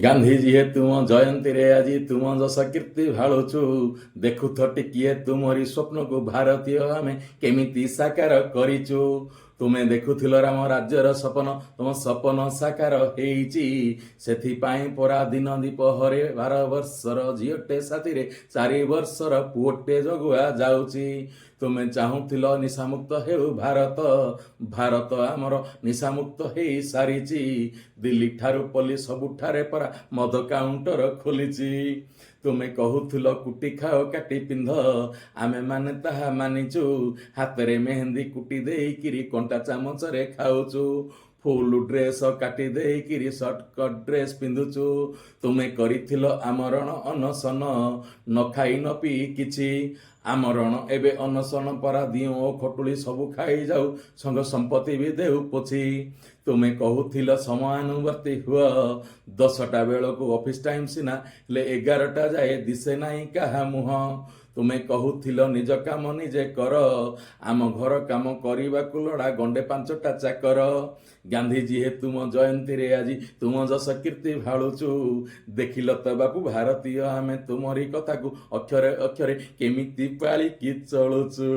ଗାନ୍ଧୀଜୀ ହେ ତୁମ ଜୟନ୍ତୀରେ ଆଜି ତୁମ ଯଶ କୀର୍ତ୍ତି ଭାଳୁଛୁ। ଦେଖୁଥ ଟିକିଏ ତୁମରି ସ୍ୱପ୍ନକୁ ଭାରତୀୟ ଆମେ କେମିତି ସାକାର କରିଛୁ। ତୁମେ ଦେଖୁଥିଲ ରାମ ରାଜ୍ୟର ସପନ, ତୁମ ସପନ ସାକାର ହେଇଛି। ସେଥିପାଇଁ ପରା ଦିନ ଦୀପହରେ 12 ବର୍ଷର ଝିଅଟେ ସାଥିରେ 4 ବର୍ଷର ପୁଅଟେ ଜଗୁଆ ଯାଉଛି। ତୁମେ ଚାହୁଁଥିଲ ନିଶାମୁକ୍ତ ହେଉ ଭାରତ, ଭାରତ ଆମର ନିଶାମୁକ୍ତ ହେଇ ସାରିଛି। ଦିଲ୍ଲୀ ଠାରୁ ପଲ୍ଲୀ ସବୁଠାରେ ପରା ମଦ କାଉଣ୍ଟର ଖୋଲିଛି। ତୁମେ କହୁଥିଲ କୁଟି ଖାଅ କାଟି ପିନ୍ଧ, ଆମେମାନେ ତାହା ମାନିଛୁ। ହାତରେ ମେହେନ୍ଦି କୁଟି ଦେଇକିରି କଣ୍ଟା ଚାମଚରେ ଖାଉଛୁ। ଫୁଲ ଡ୍ରେସ୍ କାଟି ଦେଇକିରି ସର୍ଟକଟ୍ ଡ୍ରେସ୍ ପିନ୍ଧୁଛୁ। ତୁମେ କରିଥିଲ ଆମରଣ ଅନଶନ, ନ ଖାଇ ନ ପିଇ କିଛି। ଆମରଣ ଏବେ ଅନଶନ ପରା ଦିଅଁ ଓ ଖଟୁଳି ସବୁ ଖାଇଯାଉ, ସଂଘ ସମ୍ପତ୍ତି ବି ଦେଉ ପୋଛି। ତୁମେ କହୁଥିଲ ସମୟାନୁବର୍ତ୍ତୀ ହୁଅ, 10ଟା ବେଳକୁ ଅଫିସ୍ ଟାଇମ୍ ସିନା, ହେଲେ 11ଟା ଯାଏ ଦିଶେ ନାହିଁ କାହା ମୁହଁ। ତୁମେ କହୁଥିଲ ନିଜ କାମ ନିଜେ କର, ଆମ ଘର କାମ କରିବାକୁ ଲୋଡ଼ା ଗଣ୍ଡେ 5ଟା ଚାକର। ଗାନ୍ଧୀଜୀ ହେ ତୁମ ଜୟନ୍ତୀରେ ଆଜି ତୁମ ଯଶ କୀର୍ତ୍ତି ଭାଳୁଛୁ। ଦେଖିଲ ତ ବାପୁ ଭାରତୀୟ ଆମେ ତୁମରି କଥାକୁ ଅକ୍ଷରେ ଅକ୍ଷରେ କେମିତି ପାଳିକି ଚଳୁଛୁ।